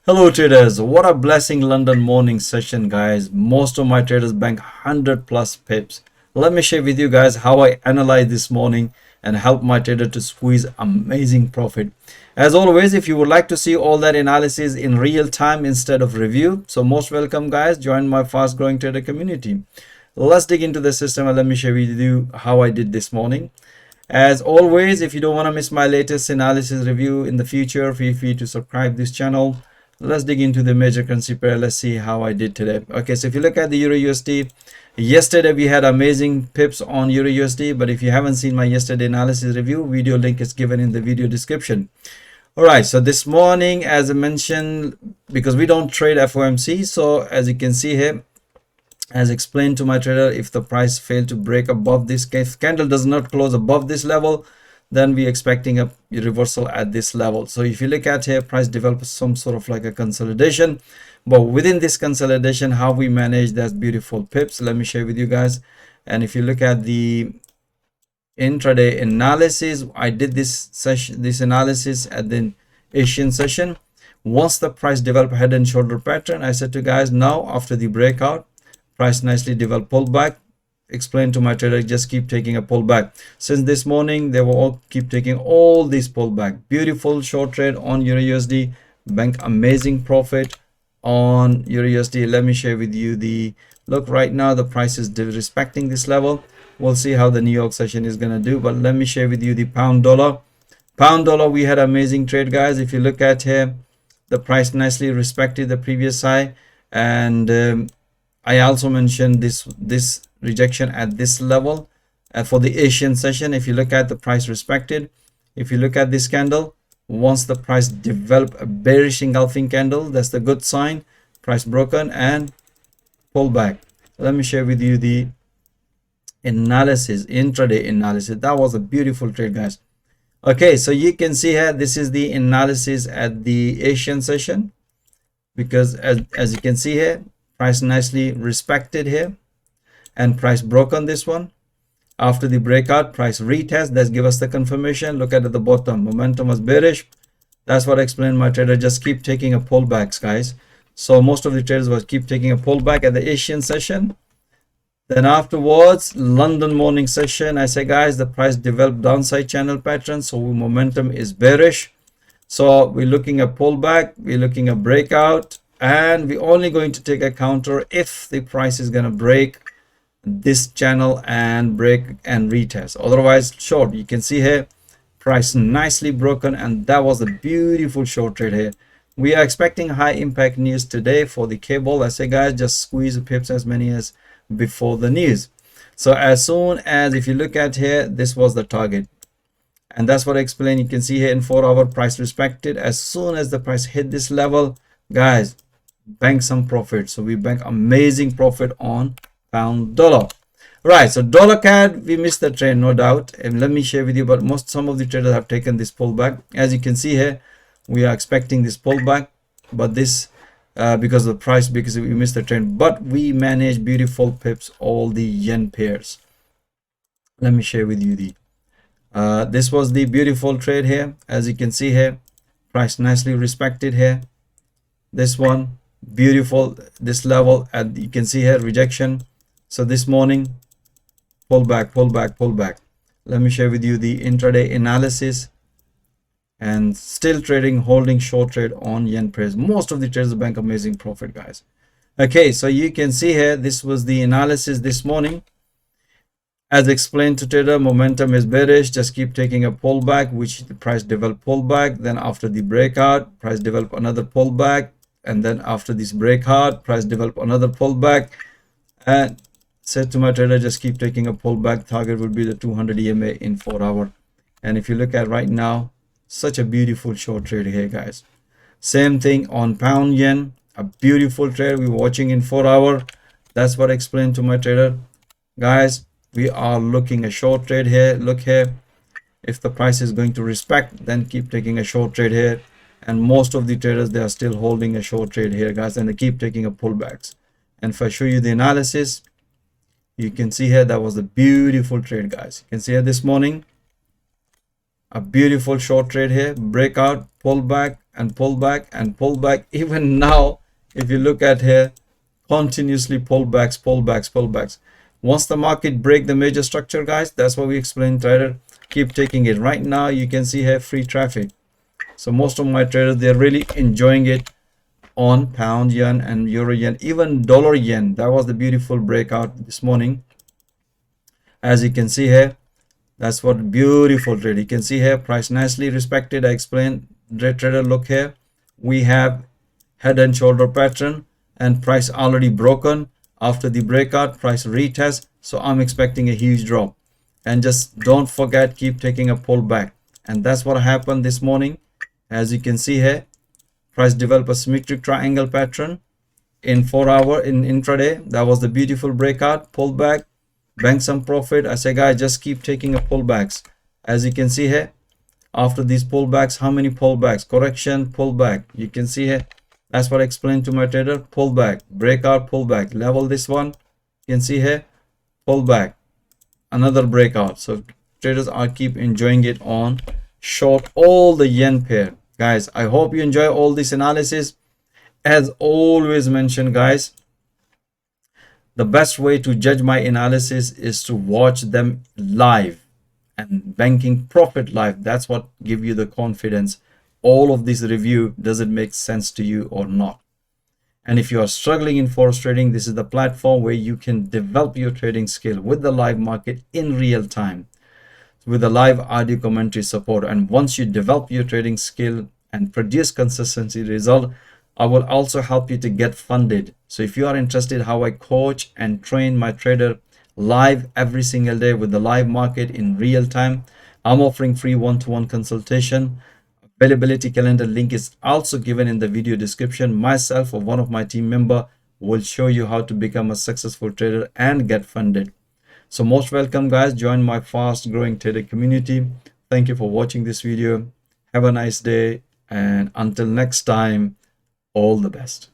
Hello traders, what a blessing London morning session guys. Most of my traders bank 100 plus pips. Let me share with you guys how I analyzed this morning and help my trader to squeeze amazing profit. As always, if you would like to see all that analysis in real time instead of review, so most welcome guys, join my fast growing trader community. Let's dig into the system and let me share with you how I did this morning. As always, if you don't want to miss my latest analysis review in the future, feel free to subscribe this channel. Let's dig into the major currency pair. Let's see how I did today. Okay, so if you look at the EURUSD, yesterday we had amazing pips on EURUSD, but if you haven't seen my yesterday analysis review, video link is given in the video description. All right, so this morning, as I mentioned, because we don't trade FOMC, so as you can see here, as explained to my trader, if the price failed to break above this, if candle does not close above this level, then we're expecting a reversal at this level. So if you look at here, price develops some sort of like a consolidation, but within this consolidation, how we manage that beautiful pips, let me share with you guys. And if you look at the intraday analysis, I did this session, this analysis at the Asian session. Once the price developed head and shoulder pattern, I said to guys, now after the breakout, price nicely developed pullback. Explain to my trader, just keep taking a pullback. Since this morning, they will all keep taking all these pullback. Beautiful short trade on EURUSD, bank amazing profit on EURUSD. Let me share with you the look. Right now the price is respecting this level. We'll see how the New York session is going to do, but let me share with you the pound dollar. We had amazing trade guys. If you look at here, the price nicely respected the previous high, and I also mentioned this rejection at this level for the Asian session. If you look at the price respected, if you look at this candle, once the price develop a bearish engulfing candle, that's the good sign. Price broken and pull back. Let me share with you the analysis, intraday analysis. That was a beautiful trade guys. Okay, so you can see here, this is the analysis at the Asian session, because as you can see here, price nicely respected here and price broke on this one. After the breakout, price retest, that give us the confirmation. Look at the bottom, momentum was bearish. That's what I explained my trader, just keep taking a pullbacks guys. So most of the traders was keep taking a pullback at the Asian session. Then afterwards, London morning session, I say guys, the price developed downside channel pattern, so momentum is bearish. So we're looking at pullback, we're looking at breakout, and we're only going to take a counter if the price is going to break this channel and break and retest. Otherwise short. You can see here price nicely broken, and that was a beautiful short trade here. We are expecting high impact news today for the cable. I say guys, just squeeze the pips as many as before the news. So as soon as, if you look at here, this was the target, and that's what I explained. You can see here in 4 hour price respected. As soon as the price hit this level guys, bank some profit. So we bank amazing profit on pound dollar. Right, so dollar CAD, we missed the trend, no doubt, and let me share with you, but some of the traders have taken this pullback. As you can see here, we are expecting this pullback, but this because of the price, because we missed the trend, but we manage beautiful pips all the yen pairs. Let me share with you the this was the beautiful trade here. As you can see here, price nicely respected here. This one beautiful, this level, and you can see here rejection. So this morning, pull back. Let me share with you the intraday analysis, and still trading, holding short trade on yen pairs. Most of the traders bank amazing profit guys. Okay, so you can see here, this was the analysis this morning. As explained to trader, momentum is bearish, just keep taking a pullback, which the price develop pullback. Then after the breakout, price develop another pullback, and then after this breakout, price develop another pullback, and said to my trader, just keep taking a pullback. Target will be the 200 EMA in 4 hour. And if you look at right now, such a beautiful short trade here guys. Same thing on pound yen, a beautiful trade we're watching in 4 hour. That's what I explained to my trader guys. We are looking a short trade here. Look here, if the price is going to respect, then keep taking a short trade here. And most of the traders, they are still holding a short trade here guys, and they keep taking a pullbacks. And if I show you the analysis, you can see here that was a beautiful trade guys. You can see here this morning A beautiful short trade here, breakout, pull back and pull back and pull back. Even now, if you look at here, continuously pullbacks, pullbacks, pullbacks. Once the market break the major structure, guys, that's what we explain, trader. Keep taking it. Right now, you can see here free traffic. So most of my traders, they're really enjoying it on pound yen and euro yen, even dollar yen. That was the beautiful breakout this morning. As you can see here, that's what beautiful trade. You can see here, price nicely respected. I explained, trader, look here. We have head and shoulder pattern and price already broken. After the breakout, price retest. So I'm expecting a huge drop. And just don't forget, keep taking a pullback. And that's what happened this morning. As you can see here, price developed a symmetric triangle pattern in 4 hour in intraday. That was the beautiful breakout, pullback, bank some profit. I say, guys, just keep taking a pullbacks. As you can see here, after these pullbacks, how many pullbacks? Correction, pullback. You can see here, that's what I explained to my trader. Pullback, breakout, pullback. Level this one. You can see here, pullback, another breakout. So traders are keep enjoying it on short all the yen pair. Guys, I hope you enjoy all this analysis. As always mentioned, guys, the best way to judge my analysis is to watch them live and banking profit live. That's what give you the confidence. All of this review, does it make sense to you or not? And if you are struggling in forex trading, this is the platform where you can develop your trading skill with the live market in real time, with the live audio commentary support. And once you develop your trading skill and produce consistency result, I will also help you to get funded. So if you are interested how I coach and train my trader live every single day with the live market in real time, I'm offering free one-to-one consultation. Availability calendar link is also given in the video description. Myself or one of my team member will show you how to become a successful trader and get funded. So most welcome, guys. Join my fast growing trader community. Thank you for watching this video. Have a nice day, and until next time, all the best.